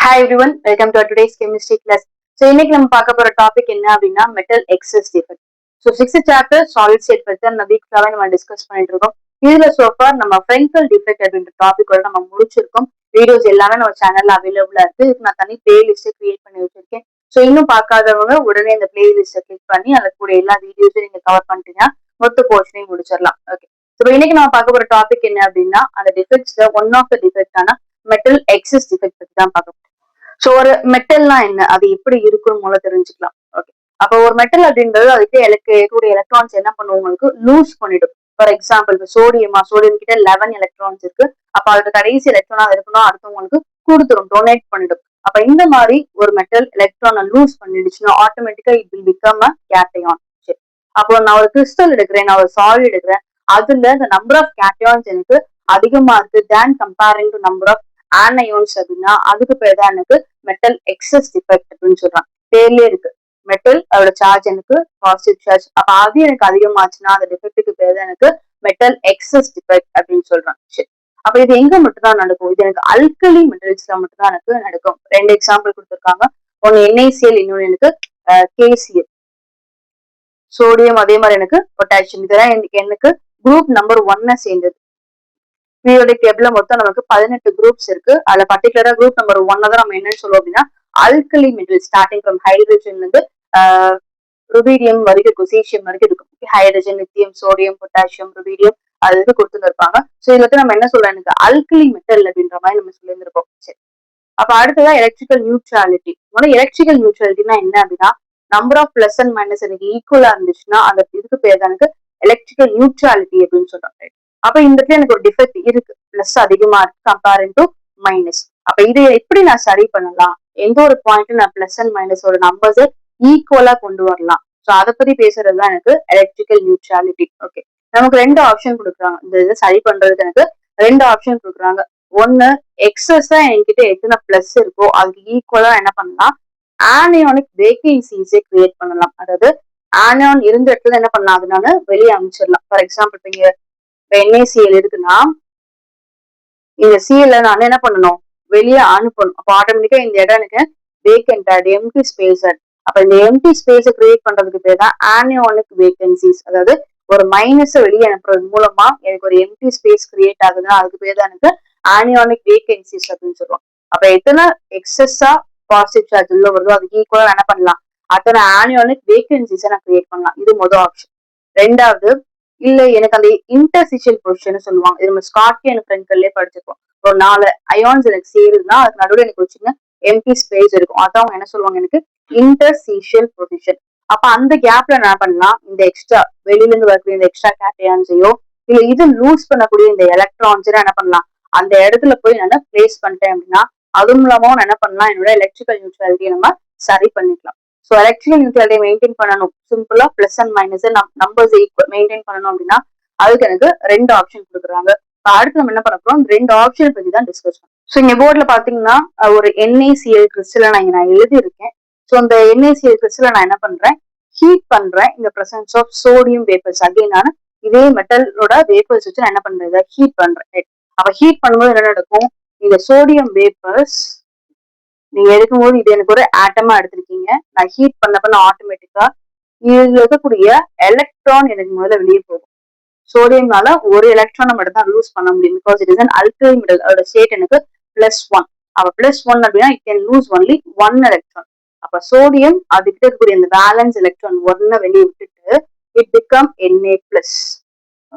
Hi everyone, welcome to our today's chemistry class. So இன்னைக்கு நம்ம பார்க்க போற டாபிக் என்ன அப்படின்னா metal excess defect. So sixth chapter solid state பத்தி நம்ம வீக் ஃபுல்லாவே நம்ம டிஸ்கஸ் பண்ணிட்டு இருக்கோம். இதுல சோஃபார் நம்ம ஃப்ரெங்கல் டிஃபெக்ட் அப்படின்ற டாபிக் நம்ம முடிச்சிருக்கோம். வீடியோஸ் எல்லாமே நம்ம சேனல்ல அவைலபிளா இருக்கு. இதுக்கு நான் தனி பிளேலிஸ்ட் கிரியேட் பண்ணி வச்சிருக்கேன். ஸோ இன்னும் பார்க்காதவங்க உடனே இந்த பிளேலிஸ்ட்டை கிளிக் பண்ணி அதுல கூட எல்லா வீடியோஸும் நீங்க கவர் பண்ணிட்டீங்கன்னா மொத்த போர்ஷனையும் முடிச்சிடலாம். ஓகே. ஸோ இன்னைக்கு நம்ம பார்க்க போற டாபிக் என்ன அப்படின்னா அந்த டிஃபெக்ட்ஸ்ல ஒன் ஆஃப் த டிஃபெக்டான மெட்டல் எக்ஸஸ் டிஃபெக்ட் பத்தி தான் பார்க்க. சோ ஒரு மெட்டல்னா என்ன, அது எப்படி இருக்குன்னு முதல்ல தெரிஞ்சுக்கலாம். ஓகே. அப்போ ஒரு மெட்டல் அப்படின்றது அதுக்கு இருக்கக்கூடிய எலக்ட்ரான்ஸ் என்ன பண்ணும், உங்களுக்கு லூஸ் பண்ணிடும். ஃபார் எக்ஸாம்பிள் இப்போ சோடியம் கிட்ட 11 எலக்ட்ரான்ஸ் இருக்கு. அப்ப அதோட கடைசி எலக்ட்ரானா இருக்கணும் அடுத்தவங்களுக்கு கொடுத்துரும், டொனேட் பண்ணிடும். அப்ப இந்த மாதிரி ஒரு மெட்டல் எலக்ட்ரானை லூஸ் பண்ணிடுச்சுன்னா ஆட்டோமேட்டிக்கா it will become a cation. சரி, அப்போ நான் ஒரு கிறிஸ்டல் எடுக்கிறேன், நான் ஒரு சாலிட் எடுக்கிறேன், அதுல இந்த நம்பர் ஆஃப் கேட்டையான்ஸ் எனக்கு அதிகமா இருக்கு தேன் கம்பேரிங் டு நம்பர் ஆஃப் ஆனயோன்ஸ் அப்படின்னா அதுக்கு பேர் தான் எனக்கு மெட்டல் எக்ஸஸ் டிஃபெக்ட் அப்படின்னு சொல்றாங்க. பேர்லயே இருக்கு, மெட்டல் அதோட சார்ஜ் எனக்கு பாசிட்டிவ் சார்ஜ், அப்ப அது எனக்கு அதிகமாச்சுன்னா அந்த டிஃபெக்ட்டுக்கு பேர் தான் எனக்கு மெட்டல் எக்ஸஸ் டிஃபெக்ட் அப்படின்னு சொல்றாங்க. சரி, அப்ப இது எங்க மட்டும் தான் நடக்கும், இது எனக்கு அல்கலி மெட்டல்ஸ்ல மட்டும் தான் எனக்கு நடக்கும். ரெண்டு எக்ஸாம்பிள் கொடுத்துருக்காங்க, ஒன்னு NaCl, இன்னொன்னு எனக்கு KCl. சோடியம் அதே மாதிரி எனக்கு பொட்டாசியம், இதெல்லாம் எனக்கு குரூப் நம்பர் 1 சேர்ந்தது. பீரியாடிக் டேபிள்ல மொத்தம் நமக்கு 18 குரூப்ஸ் இருக்கு. அதுல பர்டிகுலரா குரூப் நம்பர் 1 தான் நம்ம என்னன்னு சொல்லுவோம் அப்படின்னா அல்கலி மெட்டல், ஸ்டார்டிங் ஃப்ரம் ஹைட்ரஜன்ல இருந்து ருபீடியம் வரைக்கும் இருக்கும், சீசியம் வரைக்கும் இருக்கும். Hydrogen, lithium, sodium, potassium, rubidium அது வந்து கொடுத்துருப்பாங்க. ஸோ இதுல வந்து நம்ம என்ன சொல்றோம், எனக்கு அல்கலி மெட்டல் அப்படின்ற மாதிரி நம்ம சொல்லியிருந்திருக்கோம். சரி, அப்ப அடுத்ததான் எலக்ட்ரிக்கல் நியூட்ராலிட்டி. எலக்ட்ரிக்கல் நியூட்ராலிட்டினா என்ன அப்படின்னா number of plus and minus எனக்கு ஈக்குவலா இருந்துச்சுன்னா அந்த இதுக்கு பேர் தான் எனக்கு எலக்ட்ரிக்கல் நியூட்ராலிட்டி அப்படின்னு சொல்றாங்க. அப்ப இந்த இடத்துல எனக்கு ஒரு டிஃபெக்ட் இருக்கு, பிளஸ் அதிகமா இருக்கு கம்பேரிங் டு மைனஸ். அப்ப இதை எப்படி நான் சரி பண்ணலாம், எந்த ஒரு பாயிண்ட் நான் பிளஸ் அண்ட் மைனஸ் ஒரு நம்பர்ஸ் ஈக்குவலா கொண்டு வரலாம். ஸோ அதை பத்தி பேசுறதுதான் எனக்கு எலக்ட்ரிக்கல் நியூட்ராலிட்டி. ஓகே, நமக்கு ரெண்டு ஆப்ஷன் கொடுக்குறாங்க இந்த இதை சரி பண்றதுக்கு. எனக்கு ரெண்டு ஆப்ஷன் கொடுக்குறாங்க. ஒன்னு, எக்ஸஸா என்கிட்ட எத்தனை பிளஸ் இருக்கோ அதுக்கு ஈக்குவலா என்ன பண்ணலாம், ஆனியானிக் வேகன்சிஸை கிரியேட் பண்ணலாம். அதாவது ஆனியான் இருந்த இடத்துல என்ன பண்ணலாம், அது நான் வெளியே அமைச்சிடலாம். ஃபார் எக்ஸாம்பிள் இப்ப இங்க NaCl இருக்குன்னா இந்த Cl நான் என்ன பண்ணணும், வெளியே அனுப்பணும். அப்ப ஆட்டோமேட்டிக்கா இந்த இடம் எனக்கு வேக்கண்ட் ஆட், எம்டி ஸ்பேஸ் ஆட். அப்ப இந்த எம்டி ஸ்பேஸ கிரியேட் பண்றதுக்கு பேர் தான் ஆனியானிக் வேகன்சிஸ். அதாவது ஒரு மைனஸை வெளியே அனுப்புறது மூலமா எனக்கு ஒரு எம்டி ஸ்பேஸ் கிரியேட் ஆகுதுன்னா அதுக்கு பேர் தான் எனக்கு ஆனியானிக் வேகன்சிஸ் அப்படின்னு சொல்லுவோம். அப்ப எத்தனை எக்ஸஸா பாசிட்டிவ் சார்ஜ் உள்ள வருதோ அதுக்கு ஈக்குவலா என்ன பண்ணலாம், அத்தனை ஆனியானிக் வேகன்சிஸை நான் கிரியேட் பண்ணலாம். இது முதல் ஆப்ஷன். ரெண்டாவது, இல்ல எனக்கு அந்த இன்டர்சிஷன் பொசிஷன் சொல்லுவாங்க, இது நம்ம ஸ்காட்லியன் ஃப்ரெண்ட்கள்லயே படிச்சிருக்கோம். ஒரு 4 அயான்ஸ் எனக்கு சேருதுன்னா அதுக்கு நடுவில் எனக்கு ஒரு சின்ன எம்டி ஸ்பேஸ் இருக்கும், அதான் அவங்க என்ன சொல்லுவாங்க, எனக்கு இன்டர்சிஷியல் பொசிஷன். அப்ப அந்த கேப்ல என்ன பண்ணலாம், இந்த எக்ஸ்ட்ரா வெளியில இருந்து வரக்கூடிய இந்த எக்ஸ்ட்ரா கேட்டையான்ஸையோ இல்ல இது லூஸ் பண்ணக்கூடிய இந்த எலக்ட்ரான்ஸ் என்ன பண்ணலாம், அந்த இடத்துல போய் நான் பிளேஸ் பண்ணிட்டேன் அப்படின்னா அது மூலமா நான் என்ன பண்ணலாம், என்னோட எலக்ட்ரிக்கல் நியூட்ரலிட்டியை நம்ம சரி பண்ணிக்கலாம். ஸோ எலக்ட்ரிக்கல் நியூட்ரலிட்டியை மெயின்டைன் பண்ணணும், சிம்பிளா plus and minus numbers maintain பண்ணணும் அப்படின்னா அதுக்கு எனக்கு ரெண்டு ஆப்ஷன் கொடுக்குறாங்க. அடுத்து நம்ம என்ன பண்ண போறோம், ரெண்டு ஆப்ஷன் பத்தி தான் டிஸ்கஸ் பண்ணுவோம். ஸோ இங்க போர்ட்ல பாத்தீங்கன்னா ஒரு NaCl கிறிஸ்டலை நான் எழுதி இருக்கேன். ஸோ அந்த NaCl கிறிஸ்டலை நான் என்ன பண்றேன், ஹீட் பண்றேன் இந்த presence of sodium vapours. Again நான் இதே மெட்டலோட வேப்பர்ஸ் வச்சு நான் என்ன பண்றேன், ஹீட் பண்றேன். அப்ப ஹீட் பண்ணும்போது என்ன நடக்கும், இந்த சோடியம் வேப்பர்ஸ் நீங்க எடுக்கும்போது இது எனக்கு ஒரு ஆட்டமா எடுத்திருக்கீங்க, நான் ஹீட் பண்ண ஆட்டோமேட்டிக்கா இதுல இருக்கக்கூடிய எலக்ட்ரான் எனக்கு முதல்ல வெளியே போகும். சோடியம்னால ஒரு எலக்ட்ரானை மட்டும் தான் லூஸ் பண்ண முடியும், because it is an alkyl metal. அதோட ஸ்டேட் எனக்கு +1. அப்ப +1 அப்படின்னா it can loose only 1 electron. அப்ப சோடியம் அதுக்கிட்ட இருக்கக்கூடிய இந்த பேலன்ஸ் எலக்ட்ரான் 1 வெளியே விட்டுட்டு it become Na+.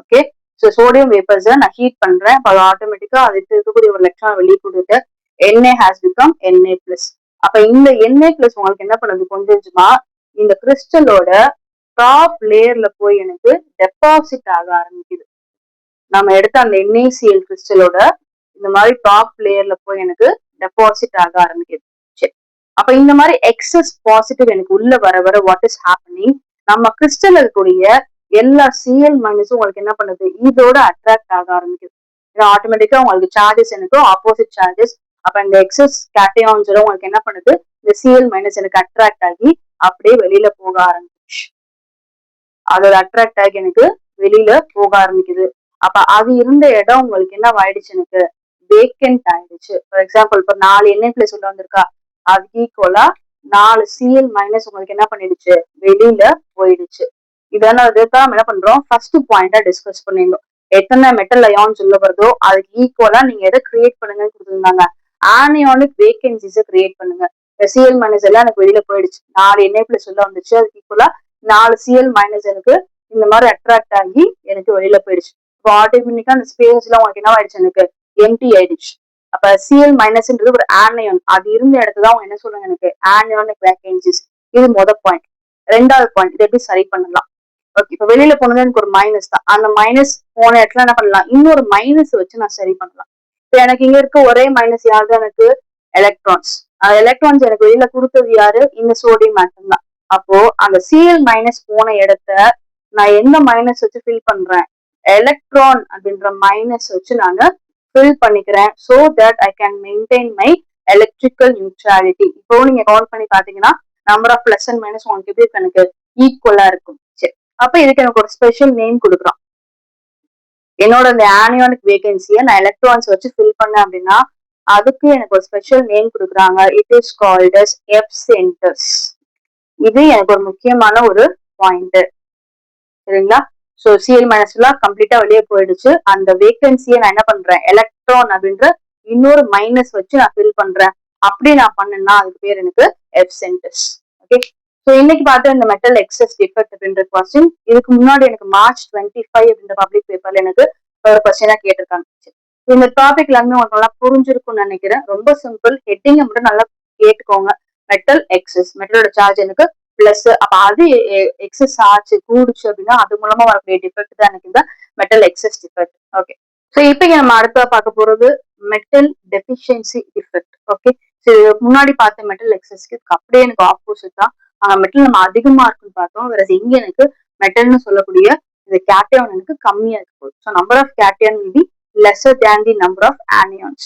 Okay, so sodium vapours நான் ஹீட் பண்றேன், அப்ப அது ஆட்டோமேட்டிக்கா அதுக்கு இருக்கக்கூடிய ஒரு எலக்ட்ரான் வெளியே கொடுத்துட்டு Na has become Na+. அப்ப இந்த Na+ உங்களுக்கு என்ன பண்ணுது, கொஞ்சமா இந்த கிறிஸ்டலோட டாப் லேயர்ல போய் எனக்கு டெபாசிட் ஆக ஆரம்பிக்குது. நம்ம எடுத்த அந்த NaCl கிறிஸ்டலோட இந்த மாதிரி டாப் லேயர்ல போய் எனக்கு டெபாசிட் ஆக ஆரம்பிக்குது. சரி, அப்ப இந்த மாதிரி எக்ஸஸ் பாசிட்டிவ் எனக்கு உள்ள வர வர வாட் இஸ் ஹேப்பனிங், நம்ம கிறிஸ்டல் இருக்கக்கூடிய எல்லா Cl மைனஸும் உங்களுக்கு என்ன பண்ணுது, இதோட அட்ராக்ட் ஆக ஆரம்பிக்குது. ஆட்டோமேட்டிக்கா உங்களுக்கு சார்ஜஸ் எனக்கு ஆப்போசிட் சார்ஜஸ். அப்ப இந்த எக்ஸஸ் கேட்டையான்ஸ் உங்களுக்கு என்ன பண்ணுது, இந்த Cl மைனஸ் எனக்கு அட்ராக்ட் ஆகி அப்படியே வெளியில போக ஆரம்பிச்சு, அதோட அட்ராக்ட் ஆகி எனக்கு வெளியில போக ஆரம்பிக்குது. அப்ப அது இருந்த இடம் உங்களுக்கு என்ன ஆயிடுச்சு, எனக்கு வேக்கண்ட் ஆயிடுச்சு. ஃபார் எக்ஸாம்பிள் இப்போ 4 Na+ உள்ள வந்திருக்கா, அது ஈக்குவலா 4 Cl- உங்களுக்கு என்ன பண்ணிடுச்சு, வெளியில போயிடுச்சு. இதுதான் நம்ம என்ன பண்றோம், ஃபர்ஸ்ட் பாயிண்டா டிஸ்கஸ் பண்ணிருந்தோம். எத்தனை மெட்டல் அயான்ஸ் உள்ள வருதோ அதுக்கு ஈக்குவலா நீங்க எதை கிரியேட் பண்ணுங்கன்னு கொடுத்துருந்தாங்க, ஆனியானிக் வேகன்சிஸை கிரியேட் பண்ணுங்க. Cl- எல்லாம் எனக்கு வெளியில போயிடுச்சு, 4 Na+ உள்ள வந்துச்சு, அதுக்கு ஈக்குவலா 4 Cl- எனக்கு இந்த மாதிரி அட்ராக்ட் ஆகி எனக்கு வெளியில போயிடுச்சு. இப்போ ஆட்டோமேட்டிக்கா அந்த ஸ்பேஸ்ல உங்களுக்கு என்ன ஆயிடுச்சு, எனக்கு எம்டி ஆயிடுச்சு. அப்ப Cl- ஒரு ஆனியான், அது இருந்த இடத்துல அவங்க என்ன சொல்றாங்க, எனக்கு ஆனியானிக் வேகன்சிஸ். இது முதல் பாயிண்ட். ரெண்டாவது பாயிண்ட், இதை எப்படி சரி பண்ணலாம். ஓகே, இப்ப வெளியில போனது எனக்கு ஒரு மைனஸ் தான், அந்த மைனஸ் போன இடத்துல என்ன பண்ணலாம், இன்னொரு மைனஸ் வச்சு நான் சரி பண்ணலாம். இப்ப எனக்கு இங்க இருக்க ஒரே மைனஸ் யாரு, எனக்கு எலக்ட்ரான்ஸ். எலக்ட்ரான்ஸ் எனக்கு வெளியில கொடுத்தது யாரு, இந்த சோடியம் ஆட்டம் தான். அப்போ அந்த Cl- போன இடத்த நான் என்ன மைனஸ் வச்சு ஃபில் பண்றேன், எலக்ட்ரான் அப்படின்ற மைனஸ் வச்சு நான் ஃபில் பண்ணிக்கிறேன். So that I can maintain my electrical neutrality. இப்போ நீங்க கவுண்ட் பண்ணி பாத்தீங்கன்னா number of plus and minus உங்களுக்கு எப்படி எனக்கு ஈக்குவலா இருக்கும். சரி, அப்ப இதுக்கு எனக்கு ஒரு ஸ்பெஷல் நேம் கொடுக்குறோம். என்னோட இந்த ஆனியானிக் வேகன்சியை நான் எலக்ட்ரான்ஸ் வச்சு ஃபில் பண்ணேன் அப்படின்னா அதுக்கு எனக்கு ஒரு ஸ்பெஷல் நேம் கொடுக்குறாங்க. It is called as F centres. இது எனக்கு ஒரு முக்கியமான ஒரு பாயிண்ட். சரிங்களா? சோ Cl- கம்ப்ளீட்டா வெளியே போயிடுச்சு. அந்த வேகன்சியை நான் என்ன பண்றேன், எலக்ட்ரான் அப்படின்ற இன்னொரு மைனஸ் வச்சு நான் ஃபில் பண்றேன். அப்படி நான் பண்ணேன்னா அதுக்கு பேர் எனக்கு எஃப் சென்டர்ஸ். ஓகே, ஸோ இன்னைக்கு பார்த்த இந்த மெட்டல் எக்ஸஸ் டிஃபெக்ட் அப்படின்ற கொஸ்டின், இதுக்கு முன்னாடி எனக்கு March 25 அப்படின்ற பப்ளிக் பேப்பர்ல எனக்கு ஒரு கொஸ்டினா கேட்டிருக்காங்க. இந்த டாபிக் எல்லாமே உங்களுக்கு நல்லா புரிஞ்சிருக்கும்னு நினைக்கிறேன். ரொம்ப சிம்பிள், ஹெட்டிங்கை மட்டும் நல்லா கேட்டுக்கோங்க. மெட்டல் எக்ஸஸ், மெட்டலோட சார்ஜ் எனக்கு பிளஸ், அப்ப அது எக்ஸஸ் ஆச்சு கூடுச்சு அப்படின்னா அது மூலமா வரக்கூடிய டிஃபெக்ட் தான் எனக்கு இந்த metal excess defect. Okay, so இப்போ நம்ம அடுத்த பார்க்க போறது மெட்டல் டெபிஷியன்சி டிஃபெக்ட். ஓகே, முன்னாடி பார்த்த மெட்டல் எக்ஸஸ்க்கு அப்படியே எனக்கு ஆப்போசிட் தான். மெட்டல் நம்ம அதிகமா இருக்குன்னு பார்த்தோம், வேற இங்க எனக்கு மெட்டல்னு சொல்லக்கூடிய இந்த கேட்டையான் எனக்கு கம்மியா இருக்கு. So number of cation will be lesser than the number of anions.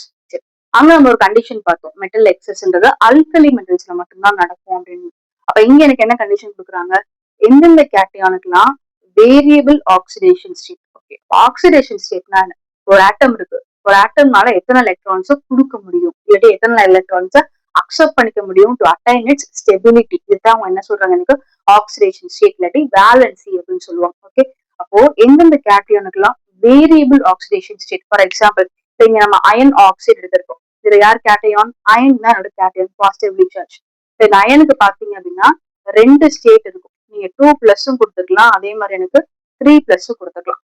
அங்க நம்ம ஒரு கண்டிஷன் பார்த்தோம், மெட்டல் எக்ஸஸ்ன்றது அல்கலி மெட்டல்ஸ்ல மட்டும்தான் நடக்கும் அப்படின்னு. அப்ப இங்க எனக்கு என்ன கண்டிஷன் கொடுக்குறாங்க, எந்தெந்த கேட்டையானுக்குலாம் variable oxidation state. Okay, oxidation ஸ்டேட்னா ஒரு ஆட்டம் இருக்கு, ஒரு ஆட்டம்னால எத்தனை எலக்ட்ரான்ஸை கொடுக்க முடியும், இல்லாட்டி எத்தனை எலக்ட்ரான்ஸை அக்செப்ட் பண்ணிக்க முடியும் டு அட்டைன் இட்ஸ் ஸ்டெபிலிட்டி. இதுதான் அவங்க என்ன சொல்றாங்க, எனக்கு ஆக்சிடேஷன் ஸ்டேட் இல்லாட்டி வேலன்சி அப்படின்னு சொல்லுவாங்க. ஓகே, அப்போ எந்தெந்த கேட்டையானுக்குலாம் variable oxidation state. For example இங்க நம்ம அயன் ஆக்சைடு எடுத்திருக்கோம், இதுல யார் கேட்டையான், அயன் தான் என்னோட கேட்டையான், பாசிட்டிவ்லி சார்ஜ். இந்த அயனுக்கு பாத்தீங்க அப்படின்னா 2 ஸ்டேட் இருக்கும், நீங்க 2+ கொடுத்துக்கலாம், அதே மாதிரி எனக்கு 3+ கொடுத்துக்கலாம்.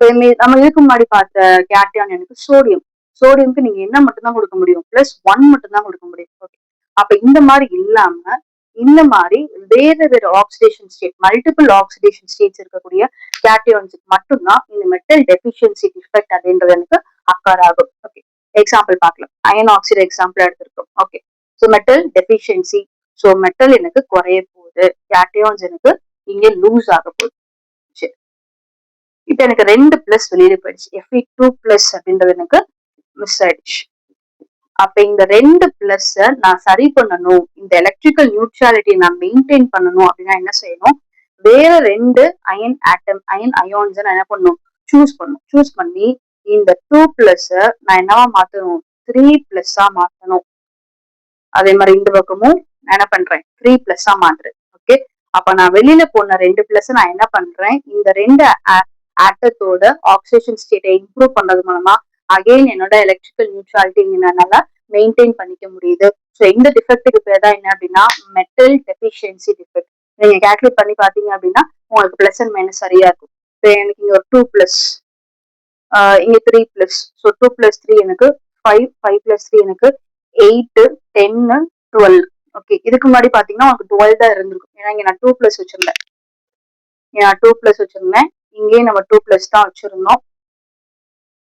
சரி, நம்ம இதுக்கு முன்னாடி பார்த்த கேட்டையான் எனக்கு சோடியம். சோடியம்க்கு நீங்க என்ன மட்டும் தான் கொடுக்க முடியும், +1 மட்டும் தான் கொடுக்க முடியும். ஓகே, அப்ப இந்த மாதிரி இல்லாம இந்த மாதிரி வேற வேற oxidation state, multiple oxidation states இருக்கக்கூடிய கேட்டையான்ஸுக்கு மட்டும்தான் இந்த மெட்டல் டெபிஷியன்சி டிஃபெக்ட் அப்படின்றது எனக்கு அக்கர் ஆகும். ஓகே, எக்ஸாம்பிள் பார்க்கலாம். அயன் ஆக்சைடு எக்ஸாம்பிள் எடுத்திருக்கோம். Okay, so metal deficiency, so metal எனக்கு குறைய போகுது, கேட்டையான்ஸ் எனக்கு இங்க லூஸ் ஆக போகுது. சரி, இப்ப எனக்கு 2+ வெளியில போயிடுச்சு, Fe2+ அப்படின்றது எனக்கு மிஸ் ஆயிடுச்சு. அப்ப இந்த 2+ நான் சரி பண்ணணும், இந்த எலக்ட்ரிக்கல் நியூட்ராலிட்டியை நான் மெயின்டைன் பண்ணணும் அப்படின்னா என்ன செய்யணும், வேற 2 அயன் ஆட்டம், அயன் அயான்ஸ் நான் என்ன பண்ணணும், சூஸ் பண்ணி இந்த 2+ நான் என்னவா மாத்தணும், 3+ மாத்தணும். அதே மாதிரி இந்த பக்கமும் நான் என்ன பண்றேன், 3+ மாத்துறேன். ஓகே, அப்ப நான் வெளியில போன 2+ நான் என்ன பண்றேன், இந்த 2 ஆட்டத்தோட ஆக்சிடேஷன் ஸ்டேட்டை இம்ப்ரூவ் பண்றது மூலமா அகைன் என்னோட எலக்ட்ரிக்கல் நியூட்ராலிட்டி என்னால மெயின்டைன் பண்ணிக்க முடியுது. ஸோ இந்த டிஃபெக்ட்டுக்கு பேர் தான் என்ன அப்படின்னா மெட்டல் டெபிஷியன்சி டிஃபெக்ட். நீங்க கேல்குலேட் பண்ணி பாத்தீங்க அப்படின்னா உங்களுக்கு பிளஸ் அண்ட் மைனஸ் சரியா இருக்கும். இப்போ எனக்கு இங்க ஒரு 2+, இங்க 3+, ஸோ 2+3 எனக்கு 5, 5+3 எனக்கு 8, 10, 12. ஓகே, இதுக்கு முன்னாடி பாத்தீங்கன்னா உங்களுக்கு 12 தான் இருந்திருக்கும், ஏன்னா இங்க நான் 2+ வச்சிருந்தேன், இங்கேயும் நம்ம 2+ தான் வச்சிருந்தோம்.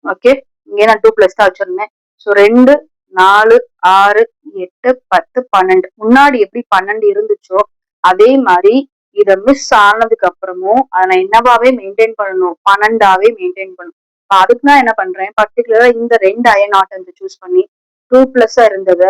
ஓகே, இங்கே நான் 2+ தான் வச்சிருந்தேன். ஸோ 2, 4, 6, 8, 10, 12 முன்னாடி எப்படி 12 இருந்துச்சோ அதே மாதிரி இதை மிஸ் ஆனதுக்கு அப்புறமும் அதை நான் என்னவாவே மெயின்டைன் பண்ணணும், 12ஆவே மெயின்டைன் பண்ணணும். அதுக்கு நான் என்ன பண்றேன், பர்டிகுலரா இந்த 2 அயன் ஆட்டம்ஸ் சூஸ் பண்ணி 2+ இருந்தத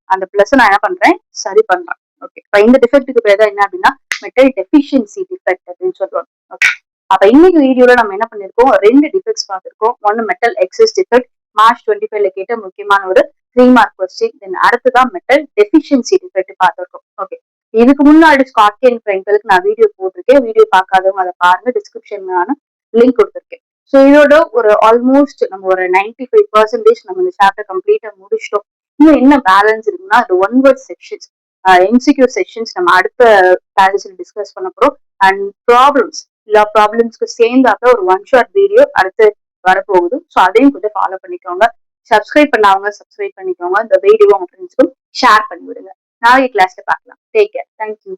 அந்த பிளஸ் நான் என்ன பண்றேன், சரி பண்றேன். ஓகே, இப்ப இந்த டிஃபெக்ட்டுக்கு பேர் தான் என்ன அப்படின்னா மெட்டல் டெபிஷியன்சி டிஃபெக்ட் அப்படின்னு சொல்லுவாங்க. ஓகே, அப்ப இன்னைக்கு வீடியோல நம்ம என்ன பண்ணிருக்கோம், 2 டிஃபெக்ட்ஸ் பார்த்திருக்கோம். ஒன்னு மெட்டல் எக்ஸஸ் டிஃபெக்ட், மார்ச் 25ல கேட்ட முக்கியமான ஒரு 3 மார்க் கொஸ்டின். தென் அடுத்துதான் மெட்டல் டெஃபிஷியன்சி டிஃபெக்ட் பார்த்திருக்கோம். ஓகே, இதுக்கு முன்னாடி ஸ்காட்கி அண்ட் ஃப்ரெங்கலுக்கு நான் வீடியோ போட்டிருக்கேன். வீடியோ பார்க்காதவங்க அதை பாருங்க, டிஸ்கிரிப்ஷன்ல லிங்க் கொடுத்துருக்கேன். ஸோ இதோட ஒரு ஆல்மோஸ்ட் நம்ம ஒரு 95% நம்ம இந்த சாப்டர் கம்ப்ளீட்டா முடிச்சிட்டோம். இன்னும் என்ன பேலன்ஸ் இருக்குன்னா அது one word sections, MCQ sections நம்ம அடுத்த கிளாஸஸ்ல டிஸ்கஸ் பண்ண போறோம். அண்ட் ப்ராப்ளம்ஸ், எல்லா ப்ராப்ளம்ஸ்க்கு சேர்ந்தாக்க ஒரு ஒன் ஷார்ட் வீடியோ அடுத்து வரப்போகுது. ஸோ அதையும் கொஞ்சம் ஃபாலோ பண்ணிக்கோங்க. சப்ஸ்கிரைப் பண்ணாதவங்க சப்ஸ்கிரைப் பண்ணிக்கோங்க. இந்த வீடியோ உங்க ஃப்ரெண்ட்ஸ்க்கும் ஷேர் பண்ணி விடுங்க. நாளைக்கு கிளாஸ்ல பார்க்கலாம். Take care. தேங்க்யூ.